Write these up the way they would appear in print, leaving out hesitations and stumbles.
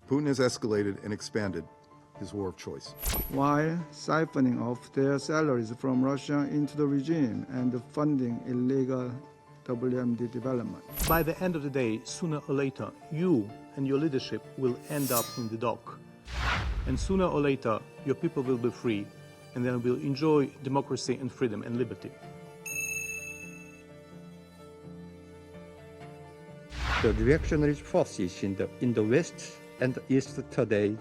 Putin has escalated and expanded his war of choice, while siphoning off their salaries from Russia into the regime and funding illegal WMD development. By the end of the day, sooner or later, you and your leadership will end up in the dock. And sooner or later, your people will be free, and they will enjoy democracy and freedom and liberty. The reactionary forces in the West and the East today,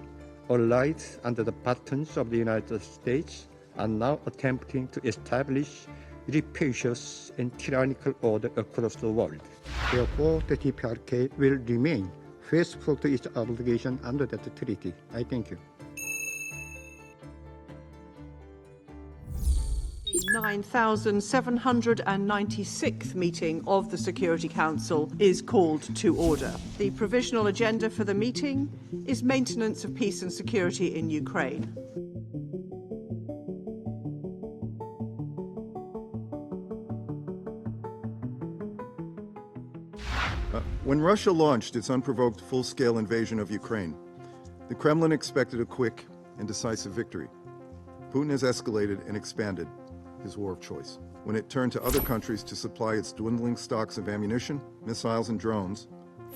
allied under the buttons of the United States, are now attempting to establish rapacious and tyrannical order across the world. Therefore, the DPRK will remain faithful to its obligation under that treaty. I thank you. The 9,796th meeting of the Security Council is called to order. The provisional agenda for the meeting is maintenance of peace and security in Ukraine. When Russia launched its unprovoked full-scale invasion of Ukraine, the Kremlin expected a quick and decisive victory. Putin has escalated and expanded his war of choice. When it turned to other countries to supply its dwindling stocks of ammunition, missiles, and drones,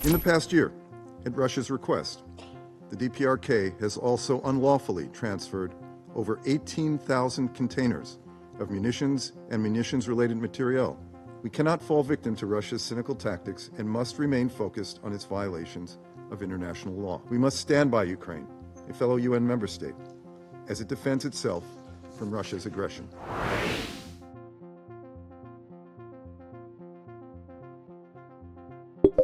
in the past year, at Russia's request, the DPRK has also unlawfully transferred over 18,000 containers of munitions and munitions-related materiel. We cannot fall victim to Russia's cynical tactics and must remain focused on its violations of international law. We must stand by Ukraine, a fellow UN member state, as it defends itself from Russia's aggression.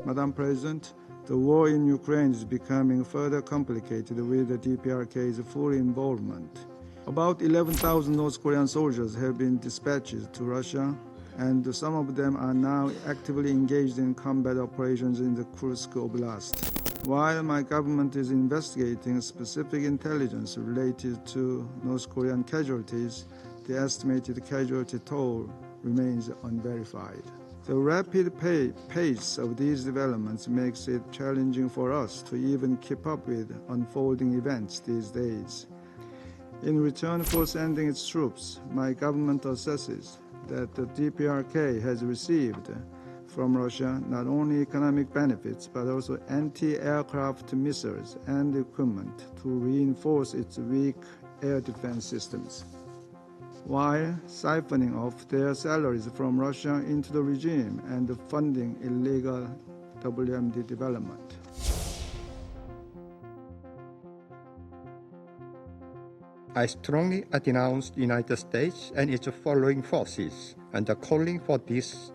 Madam President, the war in Ukraine is becoming further complicated with the DPRK's full involvement. About 11,000 North Korean soldiers have been dispatched to Russia, and some of them are now actively engaged in combat operations in the Kursk Oblast. While my government is investigating specific intelligence related to North Korean casualties, the estimated casualty toll remains unverified. The rapid pace of these developments makes it challenging for us to even keep up with unfolding events these days. In return for sending its troops, my government assesses that the DPRK has received from Russia not only economic benefits but also anti-aircraft missiles and equipment to reinforce its weak air defense systems, while siphoning off their salaries from Russia into the regime and funding illegal WMD development. I strongly denounce the United States and its following forces and are calling for this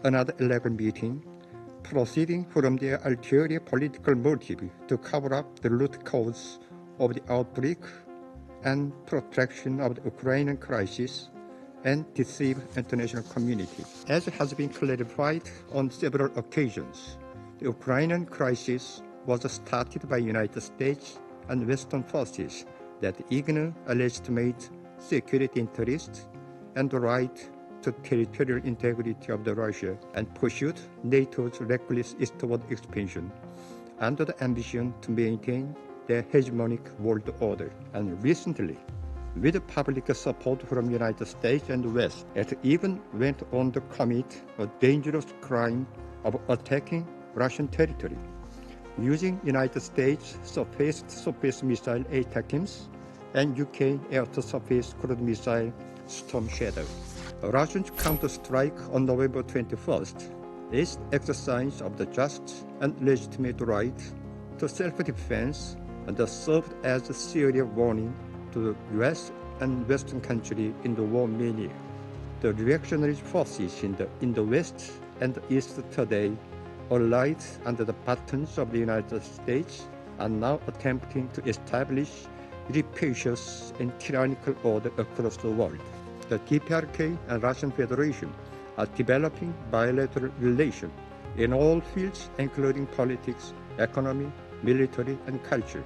another 11 meeting, proceeding from their ulterior political motive to cover up the root cause of the outbreak and protraction of the Ukrainian crisis and deceive international community. As has been clarified on several occasions, the Ukrainian crisis was started by United States and Western forces that ignore a legitimate security interests and the right to territorial integrity of Russia and pursued NATO's reckless eastward expansion under the ambition to maintain their hegemonic world order. And recently, with public support from the United States and the West, it even went on to commit a dangerous crime of attacking Russian territory, using United States surface-to-surface missile ATACMS and UK air-to-surface cruise missile Storm Shadow. Russia's counter-strike on November 21st is exercise of the just and legitimate right to self-defense and served as a serious warning to the US and Western countries in the war mania. The reactionary forces in the West and the East today, allied under the buttons of the United States, are now attempting to establish rapacious and tyrannical order across the world. The DPRK and Russian Federation are developing bilateral relations in all fields, including politics, economy, military, and culture,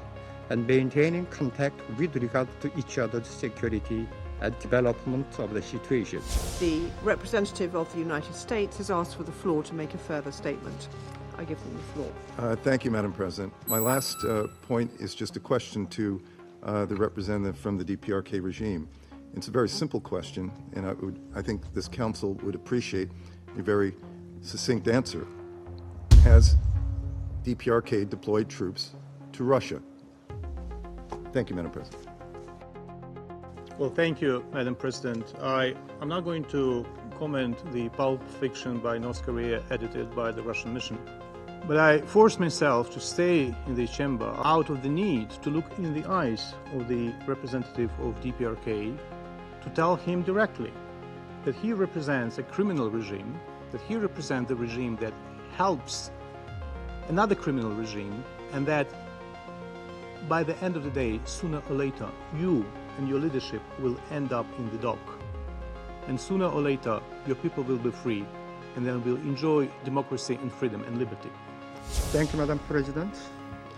and maintaining contact with regard to each other's security and development of the situation. The representative of the United States has asked for the floor to make a further statement. I give them the floor. Thank you, Madam President. My last point is just a question to the representative from the DPRK regime. It's a very simple question, and I think this council would appreciate a very succinct answer. Has DPRK deployed troops to Russia? Thank you, Madam President. Well, thank you, Madam President. I'm not going to comment the pulp fiction by North Korea edited by the Russian mission. But I forced myself to stay in the chamber out of the need to look in the eyes of the representative of DPRK to tell him directly that he represents a criminal regime, that he represents the regime that helps another criminal regime, and that by the end of the day, sooner or later, you and your leadership will end up in the dock. And sooner or later, your people will be free, and then will enjoy democracy and freedom and liberty. Thank you, Madam President.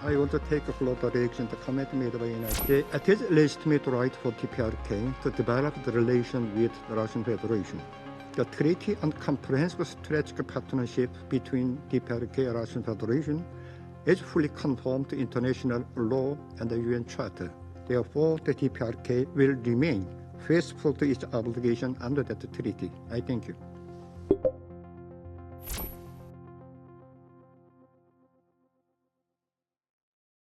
I want to take a closer reaction to the comment made by the United States. It is legitimate right for DPRK to develop the relation with the Russian Federation. The treaty and comprehensive strategic partnership between DPRK and Russian Federation is fully conform to international law and the UN Charter. Therefore, the DPRK will remain faithful to its obligation under that treaty. I thank you.